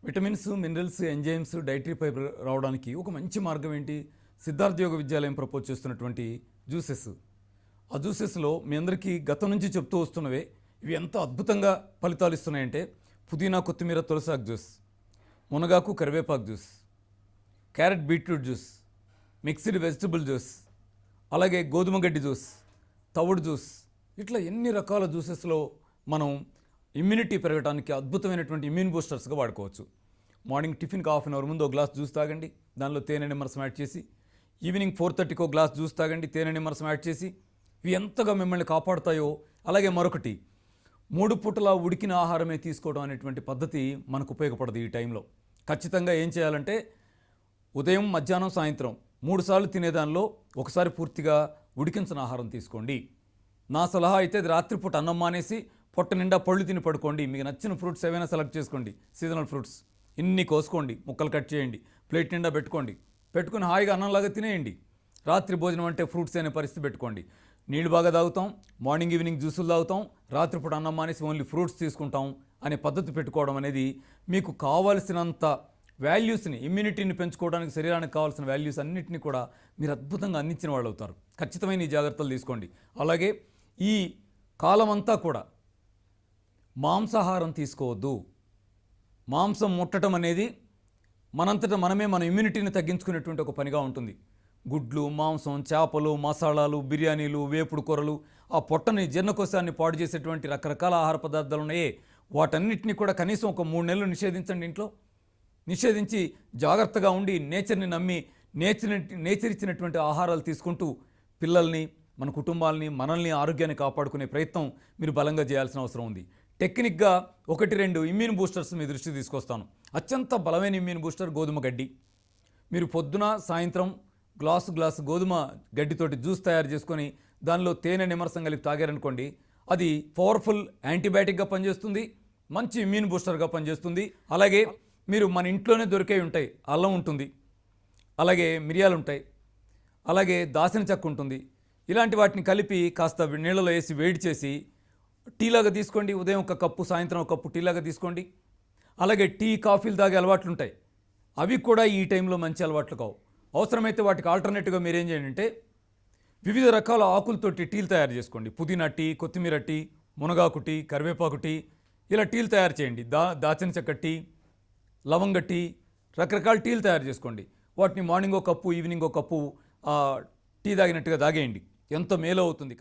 Vitamins, minerals, enzymes, dietary fibre రావడానికి ఒక మంచి మార్గం ఏంటి? సిద్ధార్థ యోగ విద్యాలయం ప్రపోజ్ చేస్తున్నటువంటి జ్యూసెస్. ఆ జ్యూసెస్లో మీ అందరికీ గతం నుంచి చెప్తూ వస్తున్నవే ఇవి ఎంత అద్భుతంగా ఫలితాలు ఇస్తున్నాయంటే పుదీనా, కొత్తిమీర, తులసాకు జ్యూస్, మునగాకు, కరివేపాకు juice, carrot beetroot juice, mixed vegetable juice, అలాగే గోధుమ గడ్డి జ్యూస్, తవుడు జ్యూస్, ఇట్లా ఎన్ని రకాల జ్యూసెస్లో మనం ఇమ్యూనిటీ పెరగడానికి అద్భుతమైనటువంటి ఇమ్యూన్ బూస్టర్స్గా వాడుకోవచ్చు. మార్నింగ్ టిఫిన్కి హాఫ్ అన్ అవర్ ముందు ఒక గ్లాస్ జ్యూస్ తాగండి, దానిలో తేనె నిమ్మరసం యాడ్ చేసి. ఈవినింగ్ 4:30కి ఒక గ్లాస్ జ్యూస్ తాగండి, తేనె నిమ్మరసం యాడ్ చేసి. ఇవి ఎంతగా మిమ్మల్ని కాపాడుతాయో. అలాగే మరొకటి, 3 పూటలా ఉడికిన ఆహారమే తీసుకోవడం అనేటువంటి పద్ధతి మనకు ఉపయోగపడదు ఈ టైంలో. ఖచ్చితంగా ఏం చేయాలంటే ఉదయం, మధ్యాహ్నం, సాయంత్రం 3 సార్లు తినేదానిలో ఒకసారి పూర్తిగా ఉడికించిన ఆహారం తీసుకోండి. నా సలహా అయితే రాత్రిపూట అన్నం మానేసి పొట్ట నిండా పళ్ళు తిని పడుకోండి. మీకు నచ్చిన ఫ్రూట్స్ ఏవైనా సెలెక్ట్ చేసుకోండి, సీజనల్ ఫ్రూట్స్ ఇన్ని కోసుకోండి, ముక్కలు కట్ చేయండి, ప్లేట్ నిండా పెట్టుకుని హాయిగా అన్నంలాగా తినేయండి. రాత్రి భోజనం అంటే ఫ్రూట్స్ అనే పరిస్థితి పెట్టుకోండి. నీళ్ళు బాగా తాగుతాం, మార్నింగ్ ఈవినింగ్ జ్యూసులు తాగుతాం, రాత్రిపూట అన్నం మానేసి ఓన్లీ ఫ్రూట్స్ తీసుకుంటాం అనే పద్ధతి పెట్టుకోవడం అనేది మీకు కావాల్సినంత వాల్యూస్ని, ఇమ్యూనిటీని పెంచుకోవడానికి, శరీరానికి కావాల్సిన వాల్యూస్ అన్నింటినీ కూడా మీరు అద్భుతంగా అందించిన వాళ్ళు అవుతారు. ఖచ్చితమైన ఈ జాగ్రత్తలు తీసుకోండి. అలాగే ఈ కాలమంతా కూడా మాంసాహారం తీసుకోవద్దు. మాంసం ముట్టడం అనేది మనంతటా మనమే మన ఇమ్యూనిటీని తగ్గించుకునేటువంటి ఒక పనిగా ఉంటుంది. గుడ్లు, మాంసం, చేపలు, మసాలాలు, బిర్యానీలు, వేపుడు కూరలు, ఆ పొట్టని, జీర్ణకోశాన్ని పాడు చేసేటువంటి రకరకాల ఆహార పదార్థాలు ఉన్నాయే, వాటన్నిటిని కూడా కనీసం ఒక 3 నెలలు నిషేధించండి. ఇంట్లో నిషేధించి జాగ్రత్తగా ఉండి నేచర్ని నమ్మి నేచర్ ఇచ్చినటువంటి ఆహారాలు తీసుకుంటూ పిల్లల్ని, మన కుటుంబాలని, మనల్ని, ఆరోగ్యాన్ని కాపాడుకునే ప్రయత్నం మీరు బలంగా చేయాల్సిన అవసరం ఉంది. టెక్నిక్గా 1-2 ఇమ్యూన్ బూస్టర్స్ మీ దృష్టి తీసుకొస్తాను. అత్యంత బలమైన ఇమ్యూన్ బూస్టర్ గోధుమ గడ్డి. మీరు పొద్దున, సాయంత్రం గ్లాసు గోధుమ గడ్డితోటి జ్యూస్ తయారు చేసుకొని దానిలో తేనె నిమ్మరసం కలిపి తాగారనుకోండి, అది పవర్ఫుల్ యాంటీబయాటిక్గా పనిచేస్తుంది, మంచి ఇమ్యూన్ బూస్టర్గా పనిచేస్తుంది. అలాగే మీరు మన ఇంట్లోనే దొరికే ఉంటాయి. అల్లం ఉంటుంది, అలాగే మిరియాలు ఉంటాయి, అలాగే దాసిన చెక్క ఉంటుంది. ఇలాంటి వాటిని కలిపి కాస్త నీళ్ళలో వేసి వేడి చేసి టీలాగా తీసుకోండి. ఉదయం 1 కప్పు, సాయంత్రం 1 కప్పు టీలాగా తీసుకోండి. అలాగే టీ, కాఫీలు తాగే అలవాట్లు ఉంటాయి, అవి కూడా ఈ టైంలో మంచి అలవాట్లు కావు. అవసరమైతే వాటికి ఆల్టర్నేటివ్గా మీరు ఏం చేయండి అంటే వివిధ రకాల ఆకులతోటి టీలు తయారు చేసుకోండి. పుదీనా టీ, కొత్తిమీర టీ, మునగాకు టీ, కరివేపాకు టీ, ఇలా టీలు తయారు చేయండి. దాచిన చెక్క టీ, లవంగ టీ, రకరకాల టీలు తయారు చేసుకోండి. వాటిని morning 1 cup, evening 1 cup tea తాగినట్టుగా తాగేయండి. ఎంత మేలు అవుతుంది.